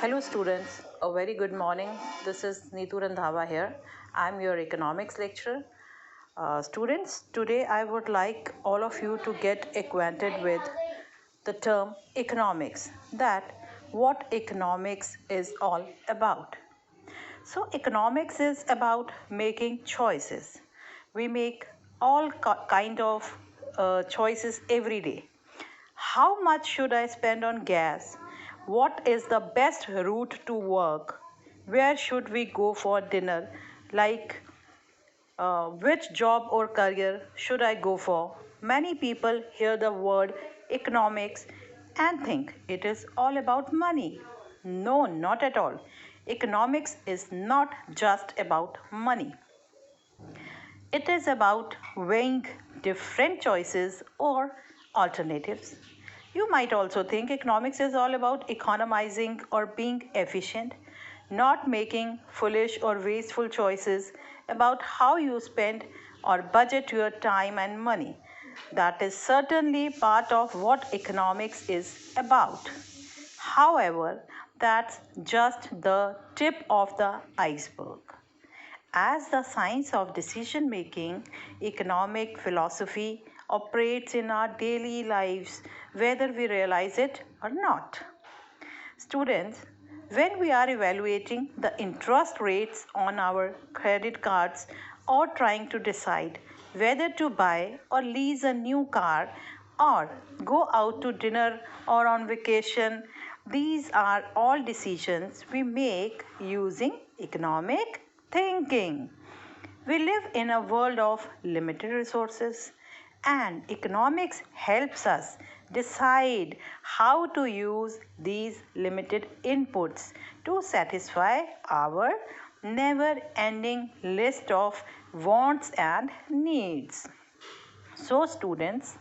Hello students, a very good morning. This is Neetu Randhawa here. I'm your economics lecturer. Students, today I would like all of you to get acquainted with the term economics, that what economics is all about. So economics is about making choices. We make all kind of choices every day. How much should I spend on gas? What is the best route to work? Where should we go for dinner? Like, which job or career should I go for? Many people hear the word economics and think it is all about money. No, not at all. Economics is not just about money. It is about weighing different choices or alternatives. You might also think economics is all about economizing or being efficient, not making foolish or wasteful choices about how you spend or budget your time and money. That is certainly part of what economics is about. However, that's just the tip of the iceberg. As the science of decision making, economic philosophy operates in our daily lives, whether we realize it or not. Students, when we are evaluating the interest rates on our credit cards or trying to decide whether to buy or lease a new car or go out to dinner or on vacation, these are all decisions we make using economic thinking. We live in a world of limited resources, and economics helps us decide how to use these limited inputs to satisfy our never ending list of wants and needs. So, students,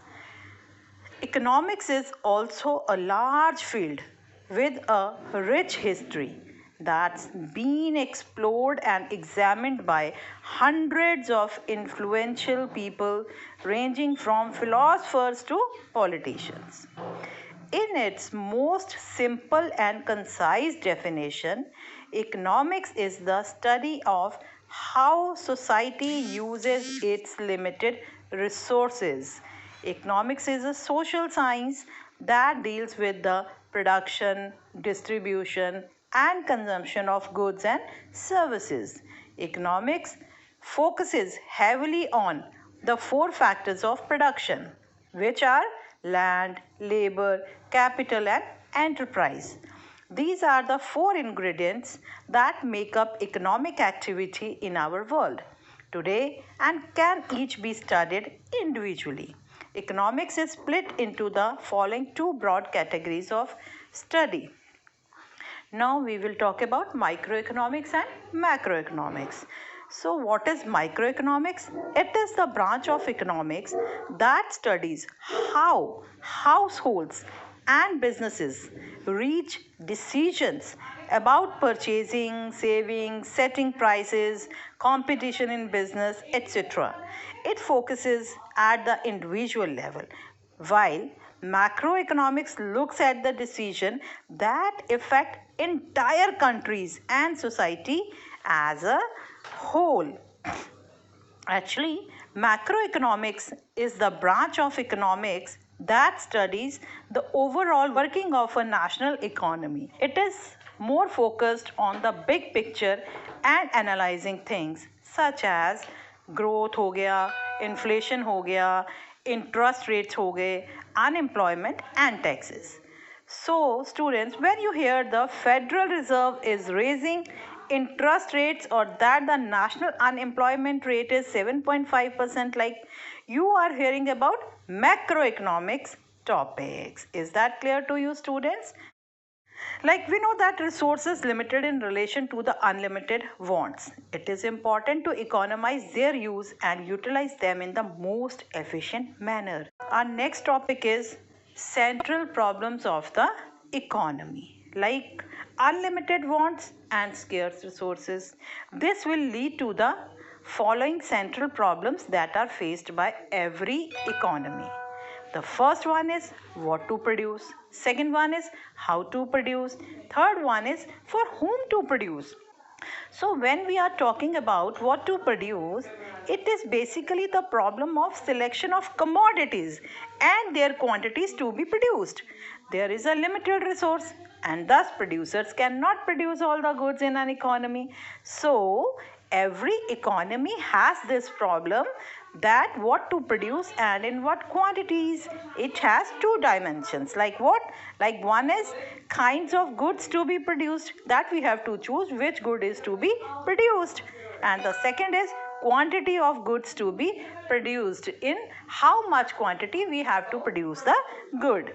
economics is also a large field with a rich history that's been explored and examined by hundreds of influential people ranging from philosophers to politicians. In its most simple and concise definition, economics is the study of how society uses its limited resources. Economics is a social science that deals with the production, distribution, and consumption of goods and services. Economics focuses heavily on the four factors of production, which are land, labor, capital, and enterprise. These are the four ingredients that make up economic activity in our world today and can each be studied individually. Economics is split into the following two broad categories of study. Now we will talk about microeconomics and macroeconomics. So what is microeconomics? It is the branch of economics that studies how households and businesses reach decisions about purchasing, saving, setting prices, competition in business, etc. It focuses at the individual level, while macroeconomics looks at the decision that affect entire countries and society as a whole. Actually, macroeconomics is the branch of economics that studies the overall working of a national economy. It is more focused on the big picture and analyzing things such as growth हो गया, inflation हो गया, interest rates हो गए, unemployment and taxes. So, students, when you hear the Federal Reserve is raising interest rates or that the national unemployment rate is 7.5%, like you are hearing about macroeconomics topics. Is that clear to you, students? Like we know that resources limited in relation to the unlimited wants. It is important to economize their use and utilize them in the most efficient manner. Our next topic is central problems of the economy, like unlimited wants and scarce resources. This will lead to the following central problems that are faced by every economy. The first one is what to produce. Second one is how to produce. Third one is for whom to produce. So when we are talking about what to produce, it is basically the problem of selection of commodities and their quantities to be produced. There is a limited resource and thus producers cannot produce all the goods in an economy. So every economy has this problem, that what to produce and in what quantities. It has two dimensions. Like what? Like one is kinds of goods to be produced, that we have to choose which good is to be produced. And the second is quantity of goods to be produced, in how much quantity we have to produce the good.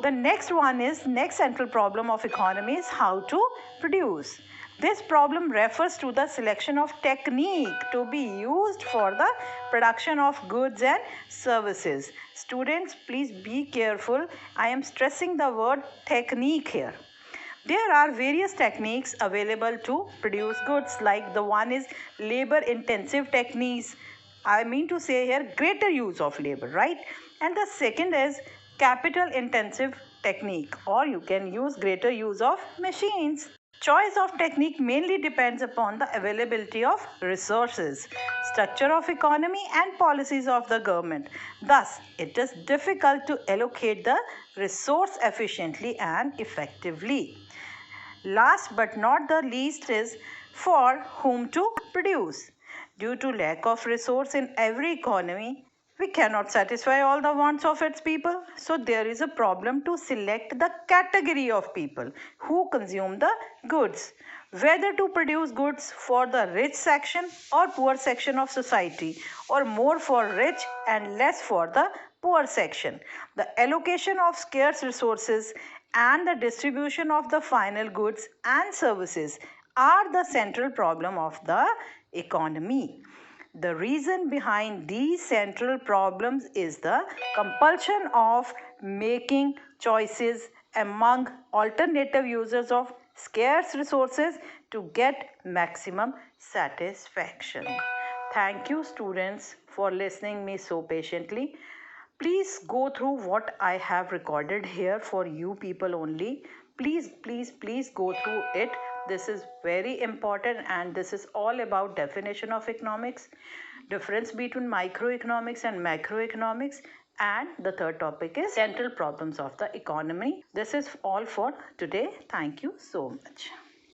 The next one is, next central problem of economy is how to produce. This problem refers to the selection of technique to be used for the production of goods and services. Students, please be careful. I am stressing the word technique here. There are various techniques available to produce goods, like the one is labor intensive techniques. I mean to say here greater use of labor, right? And the second is capital intensive technique, or you can use greater use of machines. Choice of technique mainly depends upon the availability of resources, structure of economy and policies of the government. Thus, it is difficult to allocate the resource efficiently and effectively. Last but not the least is for whom to produce. Due to lack of resource in every economy, we cannot satisfy all the wants of its people. So there is a problem to select the category of people who consume the goods. Whether to produce goods for the rich section or poor section of society, or more for rich and less for the poor section. The allocation of scarce resources and the distribution of the final goods and services are the central problem of the economy. The reason behind these central problems is the compulsion of making choices among alternative users of scarce resources to get maximum satisfaction. Thank you, students, for listening me so patiently. Please go through what I have recorded here for you people only. Please go through it. This is very important, and this is all about definition of economics, difference between microeconomics and macroeconomics, and the third topic is central problems of the economy. This is all for today. Thank you so much.